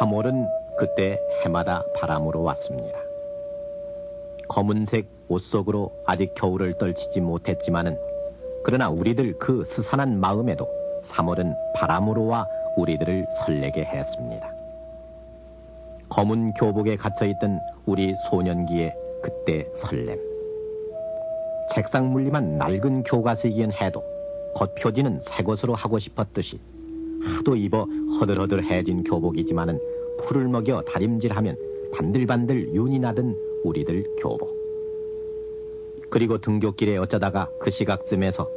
3월은 그때 해마다 바람으로 왔습니다. 검은색 옷 속으로 아직 겨울을 떨치지 못했지만은 그러나 우리들 그 스산한 마음에도 3월은 바람으로 와 우리들을 설레게 했습니다. 검은 교복에 갇혀있던 우리 소년기의 그때 설렘. 책상 물림한 낡은 교과서이긴 해도 겉표지는 새 것으로 하고 싶었듯이 하도 입어 허들허들해진 교복이지만은 풀을 먹여 다림질하면 반들반들 윤이 나던 우리들 교복. 그리고 등굣길에 어쩌다가 그 시각쯤에서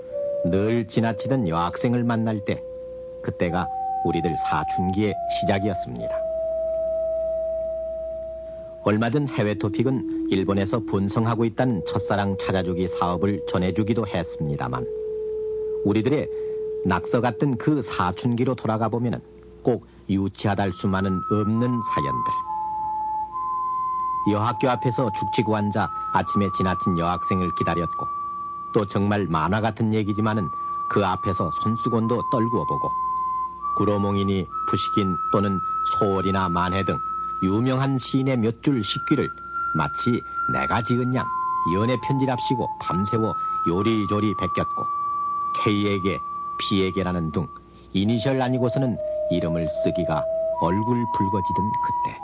늘 지나치던 여학생을 만날 때 그때가 우리들 사춘기의 시작이었습니다. 얼마 전 해외 토픽은 일본에서 분성하고 있다는 첫사랑 찾아주기 사업을 전해주기도 했습니다만 우리들의 낙서 같던 그 사춘기로 돌아가 보면 꼭 유치하다 할 수만은 없는 사연들. 여학교 앞에서 죽치고 앉아 아침에 지나친 여학생을 기다렸고 또 정말 만화 같은 얘기지만은 그 앞에서 손수건도 떨구어 보고 구로몽이니 푸시킨 또는 소월이나 만해 등 유명한 시인의 몇 줄 식귀를 마치 내가 지은 양 연애 편지랍시고 밤새워 요리조리 베꼈고 K에게 P에게라는 둥 이니셜 아니고서는 이름을 쓰기가 얼굴 붉어지던 그때.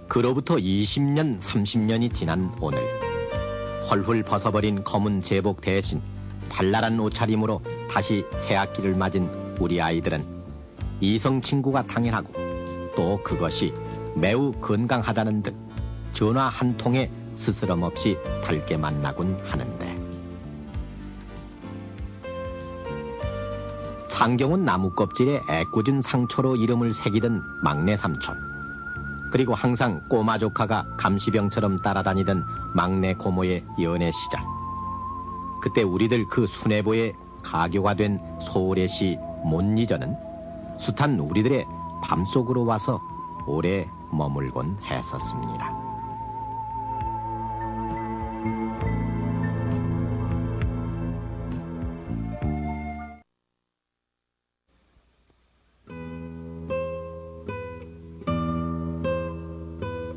그로부터 20년, 30년이 지난 오늘 헐훌 벗어버린 검은 제복 대신 발랄한 옷차림으로 다시 새학기를 맞은 우리 아이들은 이성 친구가 당연하고 또 그것이 매우 건강하다는 듯 전화 한 통에 스스럼 없이 닳게 만나곤 하는데 창경은 나무 껍질에 애꿎은 상처로 이름을 새기던 막내 삼촌 그리고 항상 꼬마 조카가 감시병처럼 따라다니던 막내 고모의 연애 시절 그때 우리들 그 수뇌보의 가교가 된 소월의 시 못 잊어는 숱한 우리들의 밤속으로 와서 오래 머물곤 했었습니다.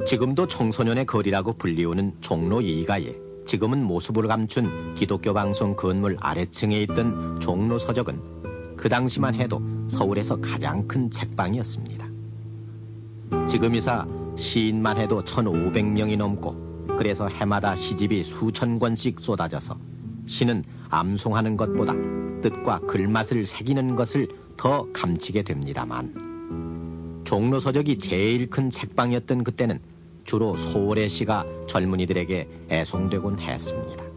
지금도 청소년의 거리라고 불리우는 종로 2가에 지금은 모습을 감춘 기독교 방송 건물 아래층에 있던 종로 서적은 그 당시만 해도 서울에서 가장 큰 책방이었습니다. 지금이사 시인만 해도 1,500명이 넘고 그래서 해마다 시집이 수천 권씩 쏟아져서 시는 암송하는 것보다 뜻과 글맛을 새기는 것을 더 감추게 됩니다만 종로 서적이 제일 큰 책방이었던 그때는 주로 소월의 시가 젊은이들에게 애송되곤 했습니다.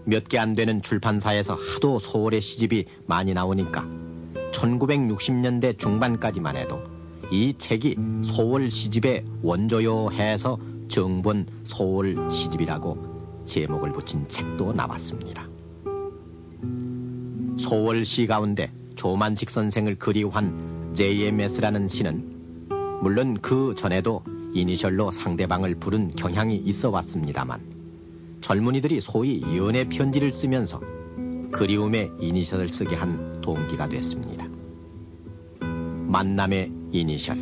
몇 개 안 되는 출판사에서 하도 소월의 시집이 많이 나오니까 1960년대 중반까지만 해도 이 책이 소월 시집의 원조요 해서 정본 소월 시집이라고 제목을 붙인 책도 나왔습니다. 소월 시 가운데 조만식 선생을 그리워한 JMS라는 시는 물론 그 전에도 이니셜로 상대방을 부른 경향이 있어 왔습니다만 젊은이들이 소위 연애 편지를 쓰면서 그리움의 이니셜을 쓰게 한 동기가 됐습니다. 만남의 이니셜.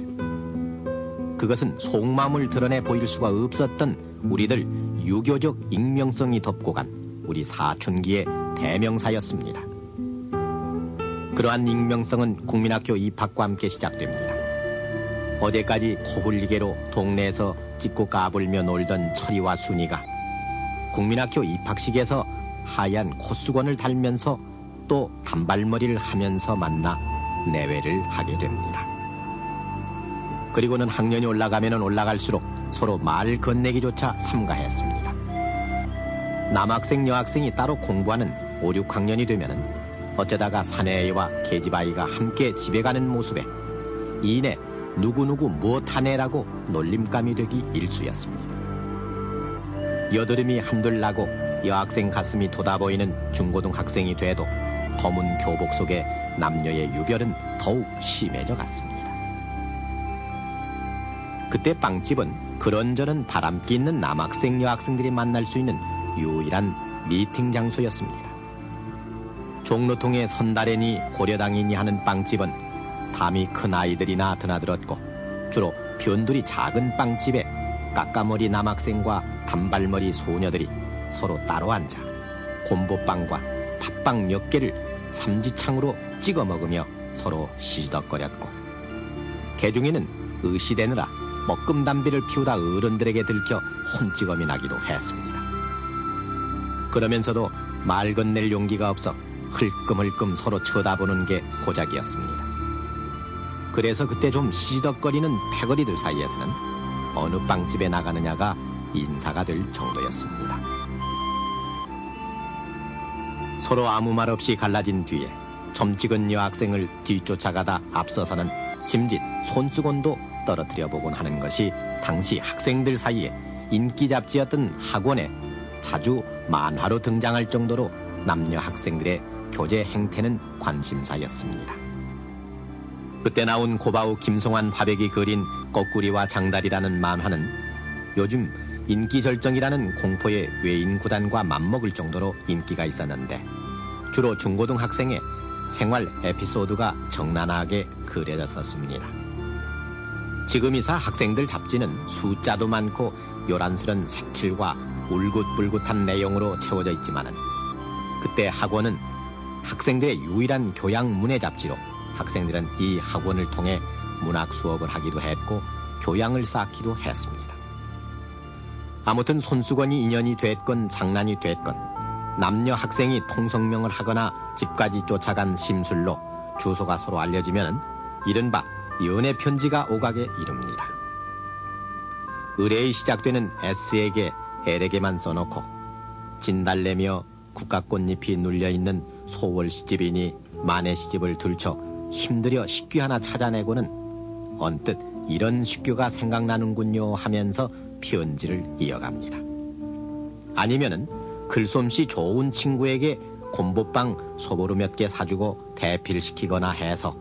그것은 속마음을 드러내 보일 수가 없었던 우리들 유교적 익명성이 덮고 간 우리 사춘기의 대명사였습니다. 그러한 익명성은 국민학교 입학과 함께 시작됩니다. 어제까지 코흘리게로 동네에서 찍고 까불며 놀던 철이와 순이가 국민학교 입학식에서 하얀 콧수건을 달면서 또 단발머리를 하면서 만나 내외를 하게 됩니다. 그리고는 학년이 올라가면 올라갈수록 서로 말 건네기조차 삼가했습니다. 남학생 여학생이 따로 공부하는 5, 6학년이 되면은 어쩌다가 사내아이와 계집아이가 함께 집에 가는 모습에 이내 누구누구 무엇하네라고 놀림감이 되기 일쑤였습니다. 여드름이 한둘 나고 여학생 가슴이 돋아보이는 중고등학생이 돼도 검은 교복 속에 남녀의 유별은 더욱 심해져 갔습니다. 그때 빵집은 그런저런 바람기 있는 남학생 여학생들이 만날 수 있는 유일한 미팅 장소였습니다. 종로통에 선달애니 고려당이니 하는 빵집은 담이 큰 아이들이나 드나들었고 주로 변두리 작은 빵집에 까까머리 남학생과 단발머리 소녀들이 서로 따로 앉아 곰보빵과 팥빵 몇 개를 삼지창으로 찍어 먹으며 서로 시시덕거렸고 개중에는 의시대느라 먹금담비를 피우다 어른들에게 들켜 혼찌검이 나기도 했습니다. 그러면서도 말 건넬 용기가 없어 흘끔흘끔 서로 쳐다보는 게 고작이었습니다. 그래서 그때 좀 시시덕거리는 패거리들 사이에서는 어느 빵집에 나가느냐가 인사가 될 정도였습니다. 서로 아무 말 없이 갈라진 뒤에 점찍은 여학생을 뒤쫓아가다 앞서서는 짐짓 손수건도 떨어뜨려 보곤 하는 것이 당시 학생들 사이에 인기 잡지였던 학원에 자주 만화로 등장할 정도로 남녀 학생들의 교제 행태는 관심사였습니다. 그때 나온 고바우 김송환 화백이 그린 거꾸리와 장달이라는 만화는 요즘 인기 절정이라는 공포의 외인 구단과 맞먹을 정도로 인기가 있었는데 주로 중고등 학생의 생활 에피소드가 적나라하게 그려졌었습니다. 지금이사 학생들 잡지는 숫자도 많고 요란스런 색칠과 울긋불긋한 내용으로 채워져 있지만은 그때 학원은 학생들의 유일한 교양 문해 잡지로 학생들은 이 학원을 통해 문학 수업을 하기도 했고 교양을 쌓기도 했습니다. 아무튼 손수건이 인연이 됐건 장난이 됐건 남녀 학생이 통성명을 하거나 집까지 쫓아간 심술로 주소가 서로 알려지면 이른바 연애 편지가 오가게 이릅니다. 의뢰이 시작되는 S에게 L에게만 써놓고 진달래며 국화꽃잎이 눌려있는 소월 시집이니 만해 시집을 들쳐 힘들여 식규 하나 찾아내고는 언뜻 이런 식규가 생각나는군요 하면서 편지를 이어갑니다. 아니면은 글솜씨 좋은 친구에게 곰보빵 소보루 몇 개 사주고 대필시키거나 해서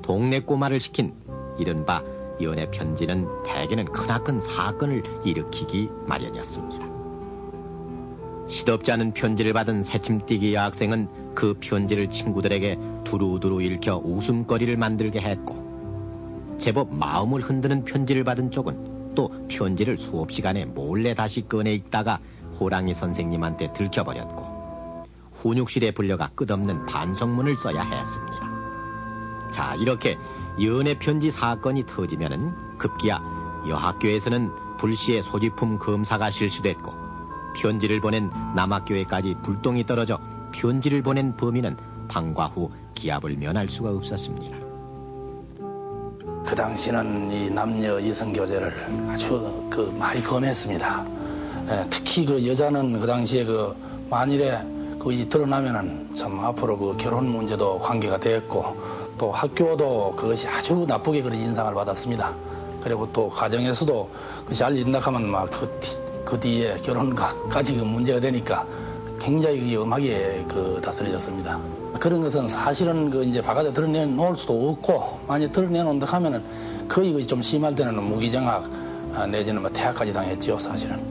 동네 꼬마를 시킨 이른바 연애 편지는 대개는 크나큰 사건을 일으키기 마련이었습니다. 시덥지 않은 편지를 받은 새침띠기 여학생은 그 편지를 친구들에게 두루두루 읽혀 웃음거리를 만들게 했고 제법 마음을 흔드는 편지를 받은 쪽은 또 편지를 수업 시간에 몰래 다시 꺼내 읽다가 호랑이 선생님한테 들켜버렸고 훈육실에 불려가 끝없는 반성문을 써야 했습니다. 자, 이렇게 연애 편지 사건이 터지면은 급기야 여학교에서는 불시에 소지품 검사가 실시됐고 편지를 보낸 남학교에까지 불똥이 떨어져 편지를 보낸 범인은 방과 후 기합을 면할 수가 없었습니다. 그 당시는 이 남녀 이성 교제를 아주 많이 검했습니다. 특히 그 여자는 그 당시에 만일에 그것이 드러나면은 참 앞으로 그 결혼 문제도 관계가 됐고 또 학교도 그것이 아주 나쁘게 그런 인상을 받았습니다. 그리고 또 가정에서도 그것이 알려진다 하면 막 그 뒤에 결혼까지 문제가 되니까 굉장히 엄하게 다스려졌습니다. 그런 것은 사실은 이제 바깥에 드러내놓을 수도 없고 만약 드러내놓는다 하면은 거의 좀 심할 때는 무기징역 내지는 퇴학까지 당했죠, 사실은.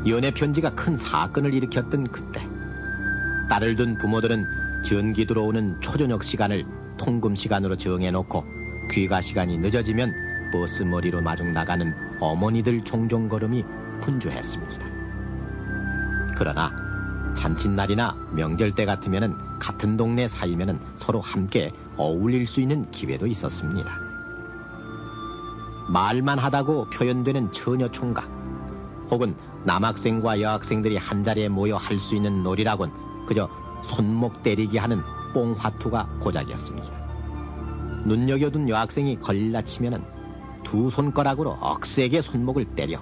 연애 편지가 큰 사건을 일으켰던 그때 딸을 둔 부모들은 전기 들어오는 초저녁 시간을 통금 시간으로 정해놓고 귀가 시간이 늦어지면 버스 머리로 마중 나가는 어머니들 종종 걸음이 분주했습니다. 그러나 잔칫날이나 명절 때 같으면은 같은 동네 사이면은 서로 함께 어울릴 수 있는 기회도 있었습니다. 말만 하다고 표현되는 처녀 총각 혹은 남학생과 여학생들이 한자리에 모여 할 수 있는 놀이라곤 그저 손목 때리기 하는 뽕화투가 고작이었습니다. 눈여겨둔 여학생이 걸리라 치면은 두 손가락으로 억세게 손목을 때려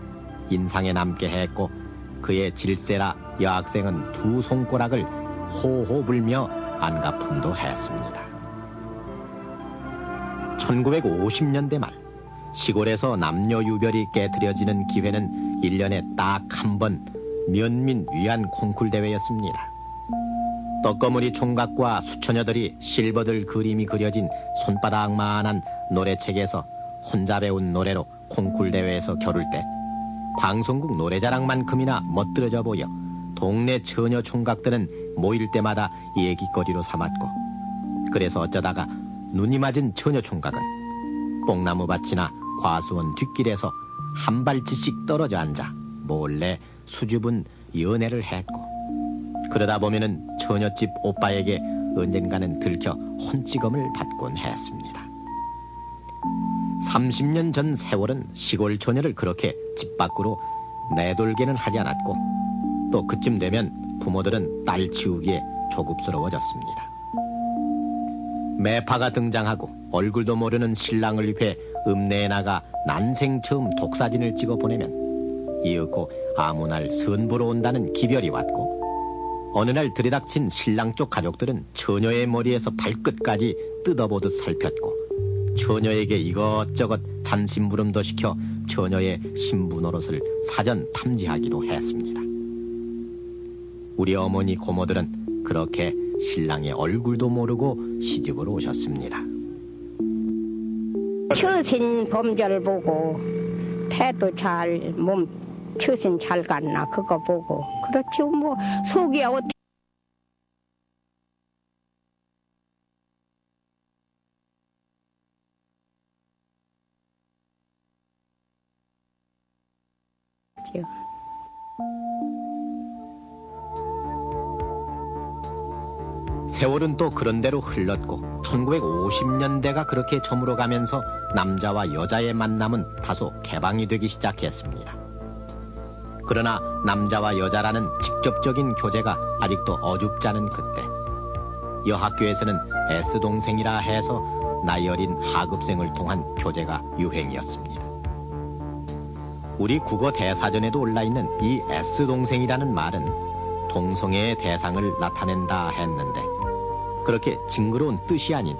인상에 남게 했고 그의 질세라 여학생은 두 손가락을 호호 불며 안가품도 했습니다. 1950년대 말 시골에서 남녀 유별이 깨트려지는 기회는 1년에 딱 한 번 면민 위안 콩쿨 대회였습니다. 떡거머리 총각과 수처녀들이 실버들 그림이 그려진 손바닥만한 노래책에서 혼자 배운 노래로 콩쿨 대회에서 겨룰 때 방송국 노래자랑만큼이나 멋들어져 보여 동네 처녀 총각들은 모일 때마다 얘기거리로 삼았고, 그래서 어쩌다가 눈이 맞은 처녀 총각은 뽕나무밭이나 과수원 뒷길에서 한 발치씩 떨어져 앉아 몰래 수줍은 연애를 했고, 그러다 보면은 처녀집 오빠에게 언젠가는 들켜 혼찌검을 받곤 했습니다. 30년 전 세월은 시골 처녀를 그렇게 집 밖으로 내돌게는 하지 않았고, 또 그쯤 되면 부모들은 딸 치우기에 조급스러워졌습니다. 매파가 등장하고 얼굴도 모르는 신랑을 위해 읍내에 나가 난생 처음 독사진을 찍어 보내면 이윽고 아무 날 선보러 온다는 기별이 왔고, 어느 날 들이닥친 신랑 쪽 가족들은 처녀의 머리에서 발끝까지 뜯어보듯 살폈고, 처녀에게 이것저것 잔심부름도 시켜 처녀의 신부 노릇을 사전 탐지하기도 했습니다. 우리 어머니 고모들은 그렇게 신랑의 얼굴도 모르고 시집을 오셨습니다. 처신 범절 보고 태도 잘, 몸 처신 잘 갔나 그거 보고, 그렇지 뭐 속이 어떻게 세월은 또 그런대로 흘렀고 1950년대가 그렇게 저물어가면서 남자와 여자의 만남은 다소 개방이 되기 시작했습니다. 그러나 남자와 여자라는 직접적인 교제가 아직도 어줍잖은 그때, 여학교에서는 S동생이라 해서 나이 어린 하급생을 통한 교제가 유행이었습니다. 우리 국어 대사전에도 올라있는 이 S동생이라는 말은 동성애의 대상을 나타낸다 했는데, 그렇게 징그러운 뜻이 아닌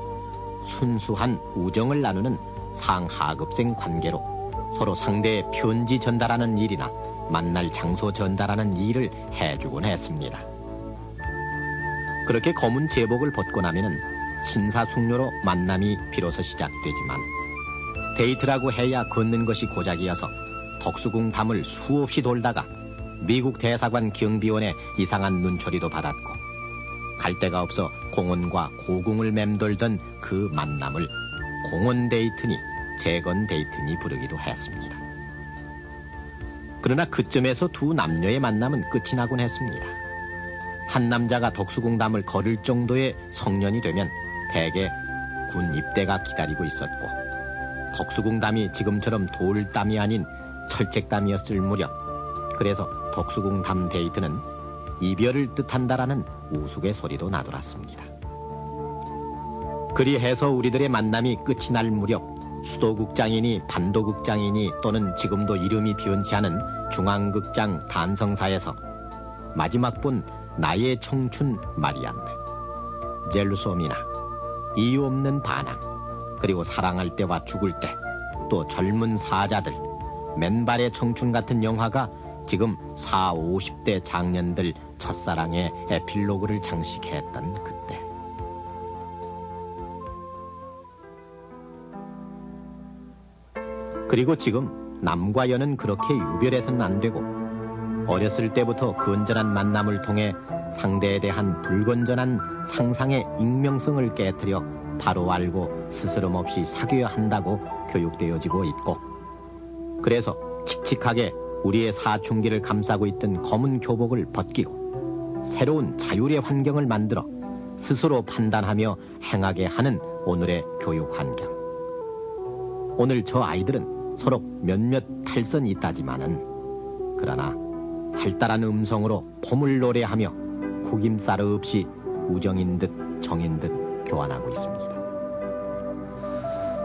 순수한 우정을 나누는 상하급생 관계로 서로 상대의 편지 전달하는 일이나 만날 장소 전달하는 일을 해주곤 했습니다. 그렇게 검은 제복을 벗고 나면은 신사숙녀로 만남이 비로소 시작되지만, 데이트라고 해야 걷는 것이 고작이어서 덕수궁 담을 수없이 돌다가 미국 대사관 경비원의 이상한 눈초리도 받았고, 갈 데가 없어 공원과 고궁을 맴돌던 그 만남을 공원 데이트니 재건 데이트니 부르기도 했습니다. 그러나 그쯤에서 두 남녀의 만남은 끝이 나곤 했습니다. 한 남자가 덕수궁 담을 걸을 정도의 성년이 되면 대개 군 입대가 기다리고 있었고, 덕수궁 담이 지금처럼 돌담이 아닌 철책담이었을 무렵, 그래서 덕수궁 담 데이트는 이별을 뜻한다라는 우스갯소리도 나돌았습니다. 그리해서 우리들의 만남이 끝이 날 무렵 수도극장이니 반도극장이니 또는 지금도 이름이 변치 않은 중앙극장 단성사에서 마지막 본 나의 청춘 마리안데, 젤루소미나, 이유 없는 반항, 그리고 사랑할 때와 죽을 때, 또 젊은 사자들, 맨발의 청춘 같은 영화가 지금 40, 50대 장년들 첫사랑의 에필로그를 장식했던 그때, 그리고 지금 남과 여는 그렇게 유별해서는 안 되고, 어렸을 때부터 건전한 만남을 통해 상대에 대한 불건전한 상상의 익명성을 깨트려 바로 알고 스스럼 없이 사귀어야 한다고 교육되어지고 있고, 그래서 칙칙하게 우리의 사춘기를 감싸고 있던 검은 교복을 벗기고 새로운 자율의 환경을 만들어 스스로 판단하며 행하게 하는 오늘의 교육 환경. 오늘 저 아이들은 서로 몇몇 탈선이 있다지만은, 그러나 활달한 음성으로 폼을 노래하며 구김살 없이 우정인 듯 정인 듯 교환하고 있습니다.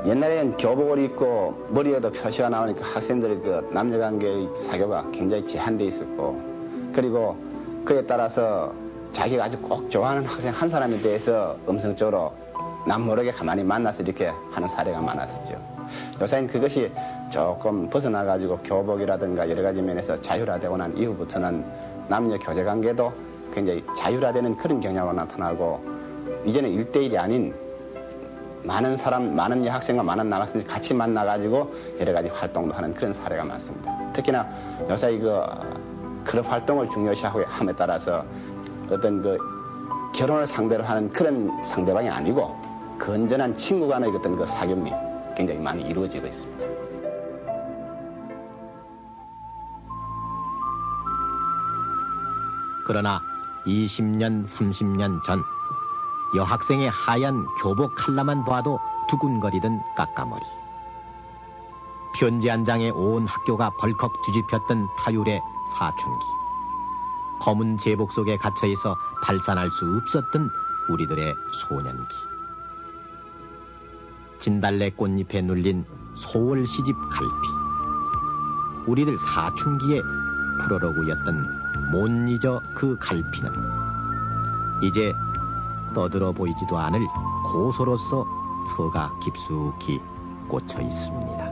옛날에는 교복을 입고 머리에도 표시가 나오니까 학생들의 그 남녀관계의 사교가 굉장히 제한돼 있었고, 그리고 그에 따라서 자기가 아주 꼭 좋아하는 학생 한 사람에 대해서 음성적으로 남 모르게 가만히 만나서 이렇게 하는 사례가 많았었죠. 요새는 그것이 조금 벗어나가지고 교복이라든가 여러 가지 면에서 자율화되고 난 이후부터는 남녀 교제관계도 굉장히 자율화되는 그런 경향으로 나타나고, 이제는 1대1이 아닌 많은 사람, 많은 여학생과 많은 남학생들이 같이 만나가지고 여러 가지 활동도 하는 그런 사례가 많습니다. 특히나 요새 그런 활동을 중요시하고 함에 따라서 어떤 결혼을 상대로 하는 그런 상대방이 아니고 건전한 친구 간의 어떤 사귑이 굉장히 많이 이루어지고 있습니다. 그러나 20년, 30년 전 여학생의 하얀 교복 칼라만 봐도 두근거리던 깎아머리. 편지 한 장에 온 학교가 벌컥 뒤집혔던 타율의 사춘기. 검은 제복 속에 갇혀있어 발산할 수 없었던 우리들의 소년기. 진달래 꽃잎에 눌린 소월 시집 갈피. 우리들 사춘기의 프로로그였던 못 잊어 그 갈피는 이제 떠들어 보이지도 않을 고소로서 서가 깊숙이 꽂혀 있습니다.